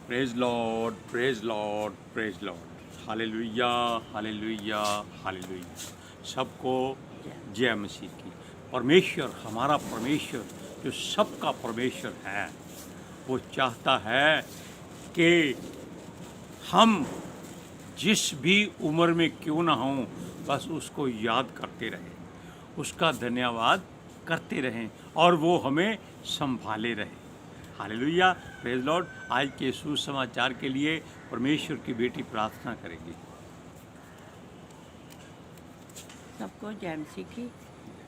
Praise Lord, praise Lord, praise Lord. Hallelujah, hallelujah, hallelujah. सबको जय मसीह की। परमेश्वर, हमारा परमेश्वर जो सबका परमेश्वर है, वो चाहता है कि हम जिस भी उम्र में क्यों ना हों, बस उसको याद करते रहें, उसका धन्यवाद करते रहें और वो हमें संभाले रहे। Hallelujah, praise Lord. आज के सुसमाचार के लिए परमेश्वर की बेटी प्रार्थना करेगी। सबको जय मसीह की।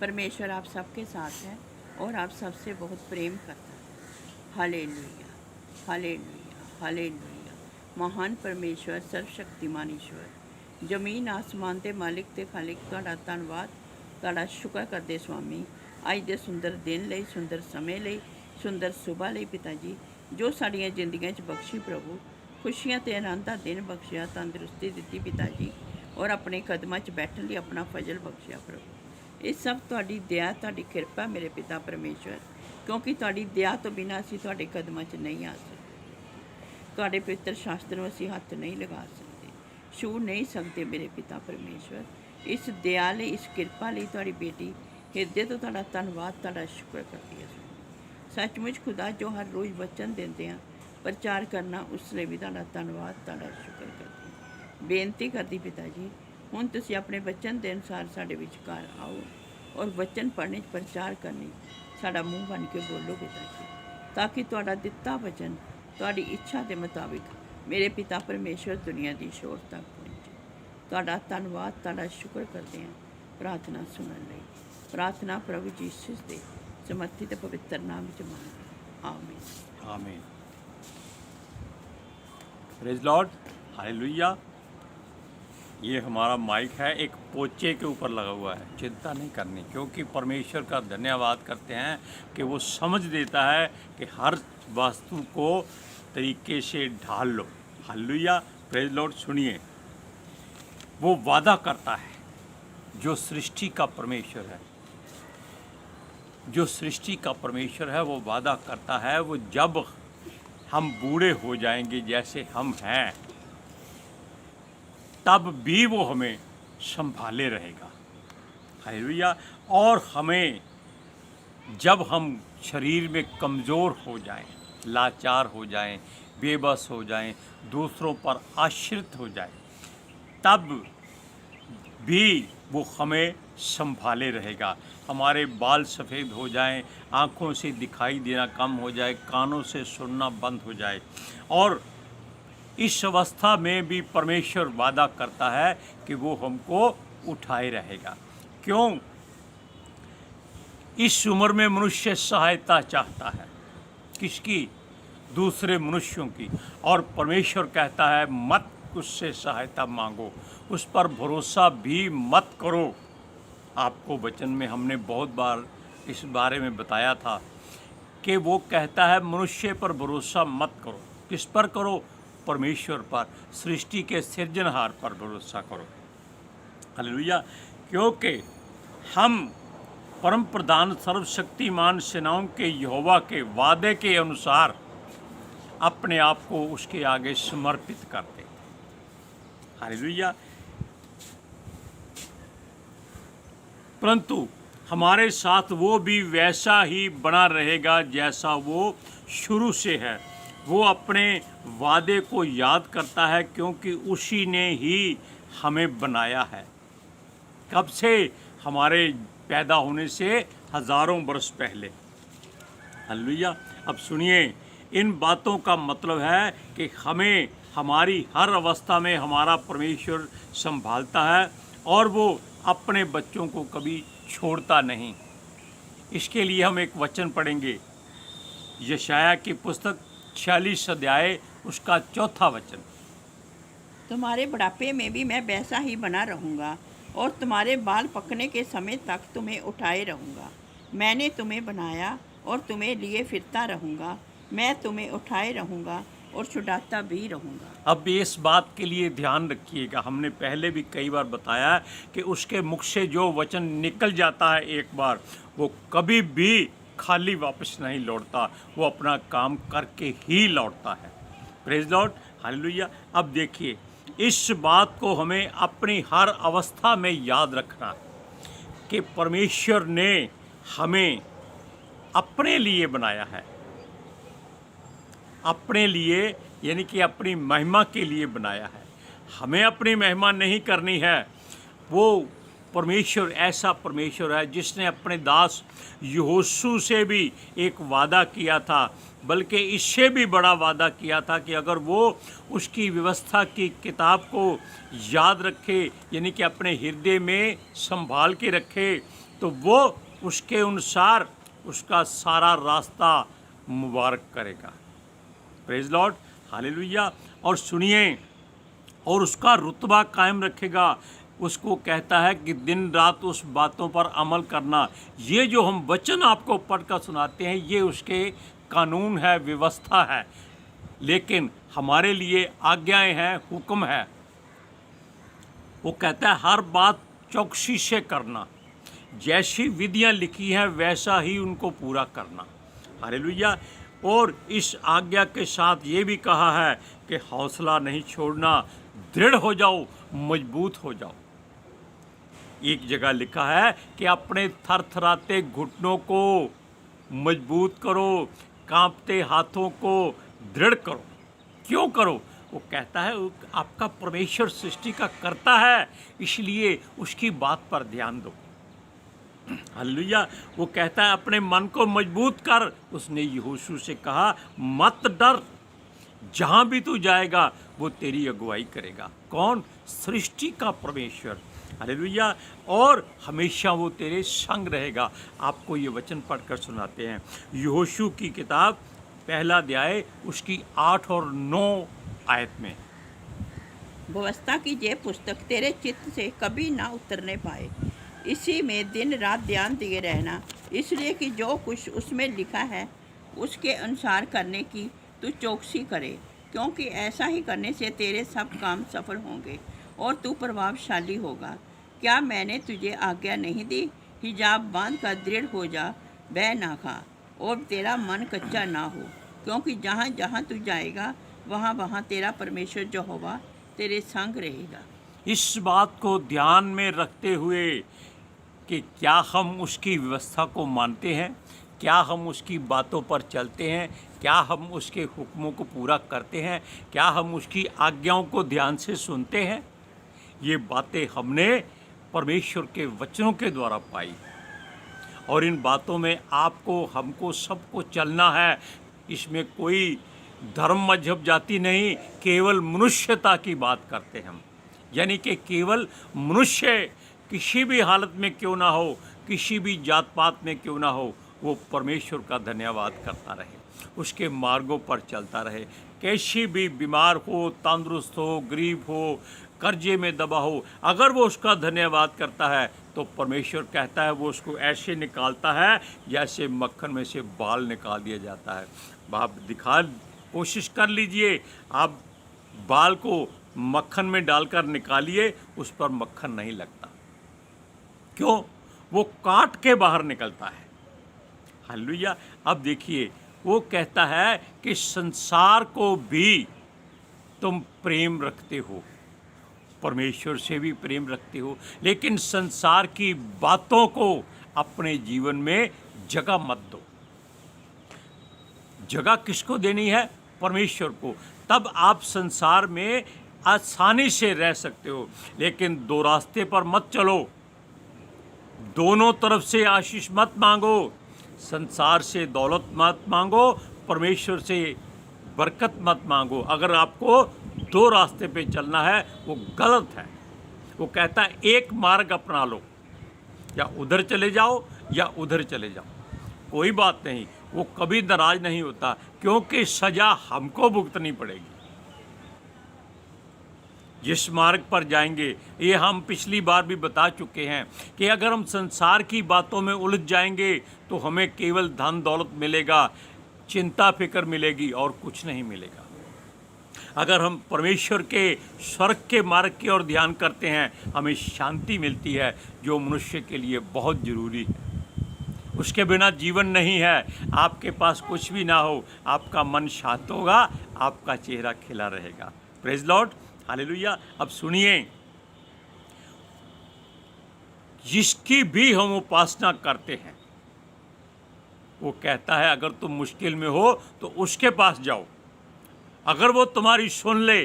परमेश्वर आप सबके साथ है और आप सबसे बहुत प्रेम करता है। Hallelujah, hallelujah, hallelujah. महान परमेश्वर, सर्वशक्तिमान ईश्वर, जमीन आसमान के मालिक ते खालिक, तुहाडा धन्नवाद, तुहाडा शुक्र करदे स्वामी, अज दे सुंदर दिन लई, सुंदर समय लई, सुंदर सुबह लई पिता जी, जो साड़ियाँ जिंदगियां च बख्शी प्रभु, खुशियां ते आनंद दा दिन बख्शिया, तंदुरुस्ती दित्ती पिता जी, और अपने कदमां च बैठन लई अपना फजल बख्शिया प्रभु। ये सब तुहाडी दया, तुहाडी किरपा मेरे पिता परमेश्वर, क्योंकि तुहाडी दया तो बिना असीं तुहाडे कदमां च नहीं आ सकते। तुहाडे पवित्र शास्त्र नूं असीं हत्थ नहीं लगा सकते, छू नहीं सकते मेरे पिता परमेश्वर। इस दया लई, इस किरपा लई तुहाडी बेटी हिरदे तो तुहाडा धन्नवाद, तुहाडा शुक्र करदी है। सचमुच खुदा, जो हर रोज़ वचन देंदे आ प्रचार करना, उस लिए भी तुहाडा धन्नवाद, तुहाडा शुक्र करदी। बेनती करदी पिता जी, हुण तुसीं अपने वचन के अनुसार साडे विचकार आओ और वचन पढ़ने प्रचार करने साडा मूँह बन के बोलो पिता जी, ताकि तुहाडा दिता वचन तुहाडी इच्छा के मुताबिक मेरे पिता परमेश्वर दुनिया की शोर तक पहुँचे। तुहाडा धन्नवाद, तुहाडा शुक्र करते हैं प्रार्थना सुनने लई। प्रार्थना प्रभु यीशु दे समर्थित पवित्र नाम च मंगते, आमीन। आमीन। Praise Lord, hallelujah. ये हमारा माइक है, एक पोचे के ऊपर लगा हुआ है, चिंता नहीं करनी, क्योंकि परमेश्वर का धन्यवाद करते हैं कि वो समझ देता है कि हर वस्तु को तरीके से ढाल लो। Hallelujah, praise Lord. सुनिए, वो वादा करता है, जो सृष्टि का परमेश्वर है, जो सृष्टि का परमेश्वर है, वो वादा करता है, वो जब हम बूढ़े हो जाएंगे जैसे हम हैं, तब भी वो हमें संभाले रहेगा। हालेलुया। और हमें जब हम शरीर में कमज़ोर हो जाएं, लाचार हो जाएं, बेबस हो जाएं, दूसरों पर आश्रित हो जाएं, तब भी वो हमें संभाले रहेगा। हमारे बाल सफ़ेद हो जाएं, आँखों से दिखाई देना कम हो जाए, कानों से सुनना बंद हो जाए, और इस अवस्था में भी परमेश्वर वादा करता है कि वो हमको उठाए रहेगा। क्यों? इस उम्र में मनुष्य सहायता चाहता है, किसकी? दूसरे मनुष्यों की। और परमेश्वर कहता है, मत उससे सहायता मांगो, उस पर भरोसा भी मत करो। आपको वचन में हमने बहुत बार इस बारे में बताया था कि वो कहता है, मनुष्य पर भरोसा मत करो। किस पर करो? परमेश्वर पर, सृष्टि के सृजनहार पर भरोसा करो। हालेलुया। क्योंकि हम परम प्रधान सर्वशक्तिमान सेनाओं के यहोवा के वादे के अनुसार अपने आप को उसके आगे समर्पित करते हैं। हालेलुया। परंतु हमारे साथ वो भी वैसा ही बना रहेगा जैसा वो शुरू से है। वो अपने वादे को याद करता है, क्योंकि उसी ने ही हमें बनाया है। कब से? हमारे पैदा होने से हज़ारों वर्ष पहले। हालेलुया। अब सुनिए, इन बातों का मतलब है कि हमें हमारी हर अवस्था में हमारा परमेश्वर संभालता है और वो अपने बच्चों को कभी छोड़ता नहीं। इसके लिए हम एक वचन पढ़ेंगे, यशाया की पुस्तक 46 अध्याय उसका 4था वचन। तुम्हारे बुढ़ापे में भी मैं वैसा ही बना रहूँगा और तुम्हारे बाल पकने के समय तक तुम्हें उठाए रहूँगा। मैंने तुम्हें बनाया और तुम्हें लिए फिरता रहूँगा। मैं तुम्हें उठाए रहूँगा और छुड़ाता भी रहूँगा। अब इस बात के लिए ध्यान रखिएगा, हमने पहले भी कई बार बताया कि उसके मुख से जो वचन निकल जाता है एक बार, वो कभी भी खाली वापस नहीं लौटता, वो अपना काम करके ही लौटता है। Praise Lord, hallelujah. अब देखिए, इस बात को हमें अपनी हर अवस्था में याद रखना कि परमेश्वर ने हमें अपने लिए बनाया है, अपने लिए यानी कि अपनी महिमा के लिए बनाया है। हमें अपनी महिमा नहीं करनी है। वो परमेश्वर ऐसा परमेश्वर है जिसने अपने दास यहोशू से भी एक वादा किया था, बल्कि इससे भी बड़ा वादा किया था कि अगर वो उसकी व्यवस्था की किताब को याद रखे, यानी कि अपने हृदय में संभाल के रखे, तो वो उसके अनुसार उसका सारा रास्ता मुबारक करेगा। Praise Lord, hallelujah. और सुनिए, और उसका रुतबा कायम रखेगा। उसको कहता है कि दिन रात उस बातों पर अमल करना। ये जो हम वचन आपको पढ़कर सुनाते हैं, ये उसके कानून है, व्यवस्था है, लेकिन हमारे लिए आज्ञाएं हैं, हुक्म है। वो कहता है हर बात चौकसी से करना, जैसी विधियां लिखी हैं वैसा ही उनको पूरा करना। हालेलुया। और इस आज्ञा के साथ ये भी कहा है कि हौसला नहीं छोड़ना, दृढ़ हो जाओ, मजबूत हो जाओ। एक जगह लिखा है कि अपने थरथराते घुटनों को मजबूत करो, कांपते हाथों को दृढ़ करो। क्यों करो? वो कहता है आपका परमेश्वर सृष्टि का करता है, इसलिए उसकी बात पर ध्यान दो। हालेलुया। वो कहता है अपने मन को मजबूत कर। उसने यहोशू से कहा मत डर, जहाँ भी तू जाएगा वो तेरी अगुवाई करेगा। कौन? सृष्टि का परमेश्वर। हालेलुया। और हमेशा वो तेरे संग रहेगा। आपको ये वचन पढ़कर सुनाते हैं, यहोशू की किताब पहला अध्याय उसकी 8 और 9 आयत में। व्यवस्था की ये पुस्तक तेरे चित्त से कभी ना उतरने पाए, इसी में दिन रात ध्यान दिए रहना, इसलिए कि जो कुछ उसमें लिखा है उसके अनुसार करने की तू चौकसी करे, क्योंकि ऐसा ही करने से तेरे सब काम सफल होंगे और तू प्रभावशाली होगा। क्या मैंने तुझे आज्ञा नहीं दी? हिजाब बांध कर दृढ़ हो जा, बह ना खा और तेरा मन कच्चा ना हो, क्योंकि जहाँ जहाँ तू जाएगा वहाँ वहाँ तेरा परमेश्वर यहोवा तेरे संग रहेगा। इस बात को ध्यान में रखते हुए कि क्या हम उसकी व्यवस्था को मानते हैं, क्या हम उसकी बातों पर चलते हैं, क्या हम उसके हुक्मों को पूरा करते हैं, क्या हम उसकी आज्ञाओं को ध्यान से सुनते हैं। ये बातें हमने परमेश्वर के वचनों के द्वारा पाई, और इन बातों में आपको, हमको, सबको चलना है। इसमें कोई धर्म मजहब जाति नहीं, केवल मनुष्यता की बात करते हैं हम। यानी कि केवल मनुष्य किसी भी हालत में क्यों ना हो, किसी भी जात पात में क्यों ना हो, वो परमेश्वर का धन्यवाद करता रहे, उसके मार्गों पर चलता रहे। कैसी भी बीमार हो, तंदुरुस्त हो, गरीब हो, कर्जे में दबा हो, अगर वो उसका धन्यवाद करता है तो परमेश्वर कहता है वो उसको ऐसे निकालता है जैसे मक्खन में से बाल निकाल दिया जाता है। आप कोशिश कर लीजिए, आप बाल को मक्खन में डालकर निकालिए, उस पर मक्खन नहीं लगता। क्यों? वो काट के बाहर निकलता है। हालेलुया। अब देखिए, वो कहता है कि संसार को भी तुम प्रेम रखते हो, परमेश्वर से भी प्रेम रखते हो, लेकिन संसार की बातों को अपने जीवन में जगह मत दो। जगह किसको देनी है? परमेश्वर को। तब आप संसार में आसानी से रह सकते हो, लेकिन दो रास्ते पर मत चलो, दोनों तरफ से आशीष मत मांगो। संसार से दौलत मत मांगो, परमेश्वर से बरकत मत मांगो। अगर आपको दो रास्ते पे चलना है वो गलत है। वो कहता है एक मार्ग अपना लो, या उधर चले जाओ या उधर चले जाओ, कोई बात नहीं। वो कभी नाराज नहीं होता, क्योंकि सजा हमको भुगतनी पड़ेगी। जिस मार्ग पर जाएंगे, ये हम पिछली बार भी बता चुके हैं कि अगर हम संसार की बातों में उलझ जाएंगे तो हमें केवल धन दौलत मिलेगा, चिंता फिक्र मिलेगी और कुछ नहीं मिलेगा। अगर हम परमेश्वर के स्वर्ग के मार्ग की ओर ध्यान करते हैं, हमें शांति मिलती है, जो मनुष्य के लिए बहुत ज़रूरी है। उसके बिना जीवन नहीं है। आपके पास कुछ भी ना हो, आपका मन शांत होगा, आपका चेहरा खिला रहेगा। Praise Lord, hallelujah. अब सुनिए, जिसकी भी हम उपासना करते हैं, वो कहता है अगर तुम मुश्किल में हो तो उसके पास जाओ। अगर वो तुम्हारी सुन ले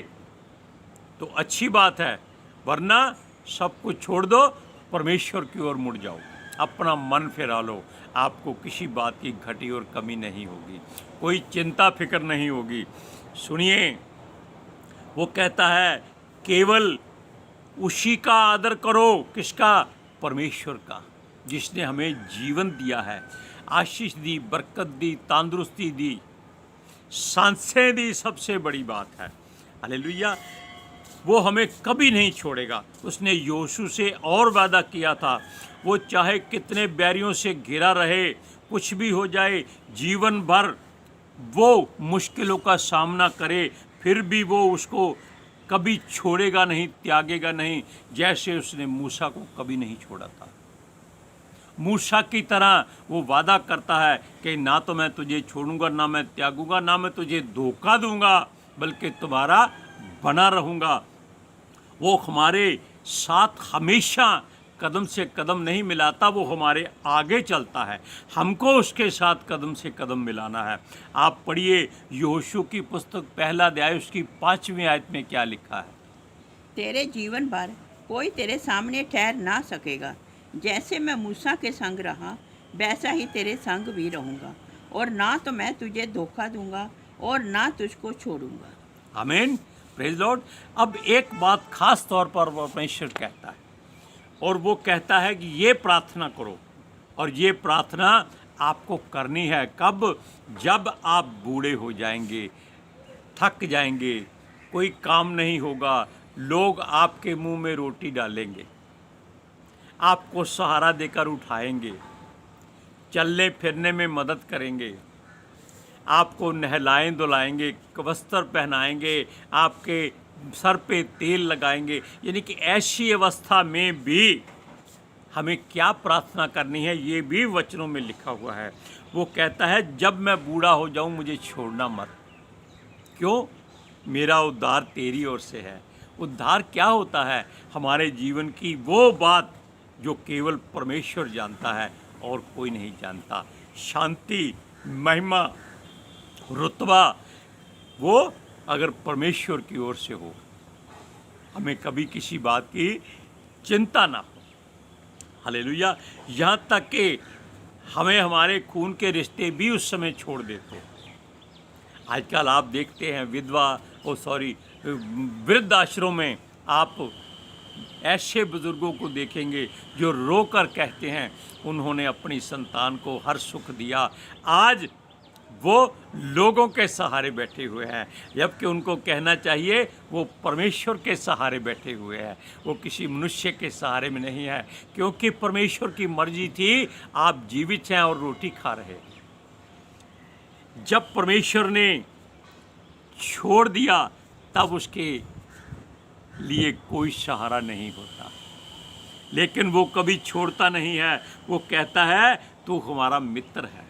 तो अच्छी बात है, वरना सब कुछ छोड़ दो, परमेश्वर की ओर मुड़ जाओ, अपना मन फिरा लो। आपको किसी बात की घटी और कमी नहीं होगी, कोई चिंता फिक्र नहीं होगी। सुनिए, वो कहता है केवल उसी का आदर करो। किसका? परमेश्वर का, जिसने हमें जीवन दिया है, आशीष दी, बरकत दी, तंदुरुस्ती दी, सांसें दी। सबसे बड़ी बात है, हालेलुया। वो हमें कभी नहीं छोड़ेगा। उसने योशू से और वादा किया था, वो चाहे कितने बैरियों से घिरा रहे, कुछ भी हो जाए, जीवन भर वो मुश्किलों का सामना करे, फिर भी वो उसको कभी छोड़ेगा नहीं, त्यागेगा नहीं, जैसे उसने मूसा को कभी नहीं छोड़ा था। मूसा की तरह वो वादा करता है कि ना तो मैं तुझे छोड़ूंगा, ना मैं त्यागूंगा, ना मैं तुझे धोखा दूंगा, बल्कि तुम्हारा बना रहूंगा। वो हमारे साथ हमेशा कदम से कदम नहीं मिलाता, वो हमारे आगे चलता है। हमको उसके साथ कदम से कदम मिलाना है। आप पढ़िए यहोशू की पुस्तक पहला अध्याय, उसकी 5वीं आयत में क्या लिखा है? तेरे जीवन भर कोई तेरे सामने ठहर ना सकेगा। जैसे मैं मूसा के संग रहा, वैसा ही तेरे संग भी रहूँगा, और ना तो मैं तुझे धोखा दूंगा और ना तुझको छोड़ूंगा। आमीन, प्रेज लॉर्ड। अब एक बात खास तौर पर परमेश्वर कहता है, और वो कहता है कि ये प्रार्थना करो, और ये प्रार्थना आपको करनी है कब? जब आप बूढ़े हो जाएंगे, थक जाएंगे, कोई काम नहीं होगा, लोग आपके मुंह में रोटी डालेंगे, आपको सहारा देकर उठाएंगे, चलने फिरने में मदद करेंगे, आपको नहलाएं धुलाएंगे, वस्त्र पहनाएंगे, आपके सर पे तेल लगाएंगे। यानी कि ऐसी अवस्था में भी हमें क्या प्रार्थना करनी है, ये भी वचनों में लिखा हुआ है। वो कहता है जब मैं बूढ़ा हो जाऊं मुझे छोड़ना मत। क्यों? मेरा उद्धार तेरी ओर से है। उद्धार क्या होता है? हमारे जीवन की वो बात जो केवल परमेश्वर जानता है और कोई नहीं जानता। शांति, महिमा, रुतबा, वो अगर परमेश्वर की ओर से हो, हमें कभी किसी बात की चिंता ना हो। हालेलुया। यहाँ तक कि हमें हमारे खून के रिश्ते भी उस समय छोड़ देते। आजकल आप देखते हैं वृद्ध आश्रम में आप ऐसे बुजुर्गों को देखेंगे जो रोकर कहते हैं उन्होंने अपनी संतान को हर सुख दिया, आज वो लोगों के सहारे बैठे हुए हैं, जबकि उनको कहना चाहिए वो परमेश्वर के सहारे बैठे हुए हैं, वो किसी मनुष्य के सहारे में नहीं है, क्योंकि परमेश्वर की मर्जी थी आप जीवित हैं और रोटी खा रहे। जब परमेश्वर ने छोड़ दिया तब उसके लिए कोई सहारा नहीं होता, लेकिन वो कभी छोड़ता नहीं है। वो कहता है तू हमारा मित्र है।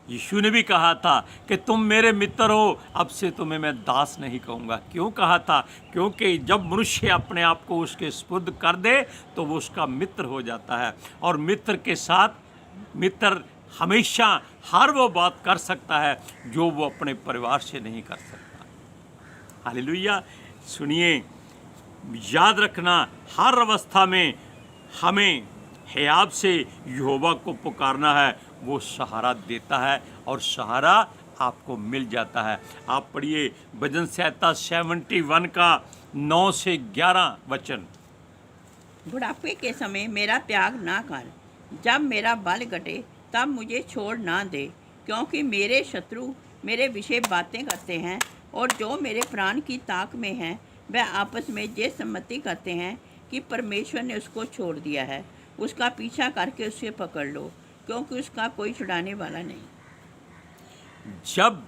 यीशु ने भी कहा था कि तुम मेरे मित्र हो, अब से तुम्हें मैं दास नहीं कहूँगा। क्यों कहा था? क्योंकि जब मनुष्य अपने आप को उसके सुपुर्द कर दे तो वो उसका मित्र हो जाता है, और मित्र के साथ मित्र हमेशा हर वो बात कर सकता है जो वो अपने परिवार से नहीं कर सकता। हालेलुया। सुनिए, याद रखना, हर अवस्था में हमें हियाब से यहोवा को पुकारना है, वो सहारा देता है और सहारा आपको मिल जाता है। आप पढ़िए भजन संहिता 71 का 9 से 11 वचन। बुढ़ापे के समय मेरा त्याग ना कर, जब मेरा बल घटे तब मुझे छोड़ ना दे, क्योंकि मेरे शत्रु मेरे विषय बातें करते हैं, और जो मेरे प्राण की ताक में हैं वह आपस में ये सम्मति करते हैं कि परमेश्वर ने उसको छोड़ दिया है। उसका पीछा करके उसे पकड़ लो, क्योंकि उसका कोई छुड़ाने वाला नहीं। जब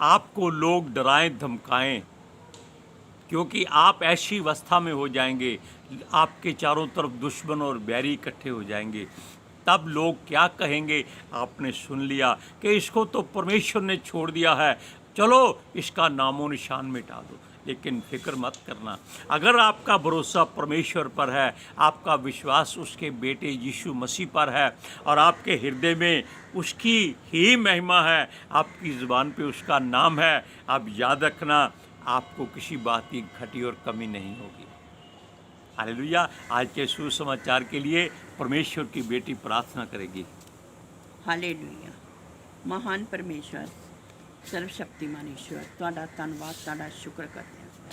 आपको लोग डराएं धमकाएं, क्योंकि आप ऐसी अवस्था में हो जाएंगे, आपके चारों तरफ दुश्मन और बैरी इकट्ठे हो जाएंगे, तब लोग क्या कहेंगे? आपने सुन लिया कि इसको तो परमेश्वर ने छोड़ दिया है, चलो इसका नामो निशान मिटा दो। लेकिन फिक्र मत करना, अगर आपका भरोसा परमेश्वर पर है, आपका विश्वास उसके बेटे यीशु मसीह पर है और आपके हृदय में उसकी ही महिमा है, आपकी ज़ुबान पे उसका नाम है, आप याद रखना आपको किसी बात की घटी और कमी नहीं होगी। हालेलुया। आज के सुसमाचार के लिए परमेश्वर की बेटी प्रार्थना करेगी। हालेलुया। महान परमेश्वर, सर्वशक्तिमान ईश्वर, ਤੁਹਾਡਾ ਧੰਨਵਾਦ, ਤੁਹਾਡਾ ਸ਼ੁਕਰ ਕਰਦੇ ਹਾਂ।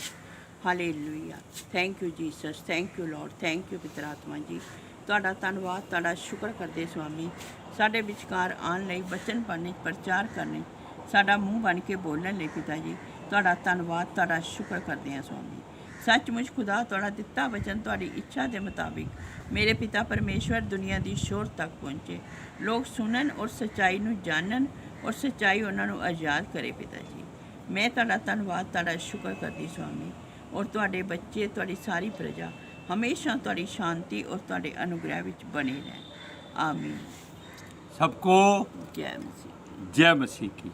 Hallelujah. Thank you Jesus, thank you Lord, thank you ਪਵਿੱਤਰ ਆਤਮਾ ਜੀ। ਤੁਹਾਡਾ ਧੰਨਵਾਦ, ਤੁਹਾਡਾ ਸ਼ੁਕਰ ਕਰਦੇ ਸਵਾਮੀ, ਸਾਡੇ ਵਿਚਕਾਰ ਆਉਣ ਲਈ, ਬਚਨ ਪੜ੍ਹਨੇ, ਪ੍ਰਚਾਰ ਕਰਨੇ, ਸਾਡਾ ਮੂੰਹ ਬਣ ਕੇ ਬੋਲਣ ਲਈ ਪਿਤਾ ਜੀ ਤੁਹਾਡਾ ਧੰਨਵਾਦ, ਤੁਹਾਡਾ ਸ਼ੁਕਰ ਕਰਦੇ ਹਾਂ ਸਵਾਮੀ। ਸੱਚਮੁੱਚ ਖੁਦਾ ਤੁਹਾਡਾ ਦਿੱਤਾ ਵਚਨ ਤੁਹਾਡੀ ਇੱਛਾ ਦੇ ਮੁਤਾਬਿਕ ਮੇਰੇ ਪਿਤਾ ਪਰਮੇਸ਼ਵਰ ਦੁਨੀਆ ਦੀ ਸ਼ੋਰ ਤੱਕ ਪਹੁੰਚੇ, ਲੋਕ ਸੁਣਨ ਔਰ ਸੱਚਾਈ ਨੂੰ ਜਾਣਨ ਔਰ ਸੱਚਾਈ ਉਹਨਾਂ ਨੂੰ ਆਜ਼ਾਦ ਕਰੇ ਪਿਤਾ ਜੀ। ਮੈਂ ਤੁਹਾਡਾ ਧੰਨਵਾਦ, ਤੁਹਾਡਾ ਸ਼ੁਕਰ ਕਰਦੀ ਸਵਾਮੀ, ਔਰ ਤੁਹਾਡੇ ਬੱਚੇ, ਤੁਹਾਡੀ ਸਾਰੀ ਪ੍ਰਜਾ ਹਮੇਸ਼ਾ ਤੁਹਾਡੀ ਸ਼ਾਂਤੀ ਔਰ ਤੁਹਾਡੇ ਅਨੁਗ੍ਰਹਿ ਵਿੱਚ ਬਣੇ ਰਹਿਣ। ਆਮੀਨ। सबको ਜੈ ਮਸੀਹ। जय मसीह की।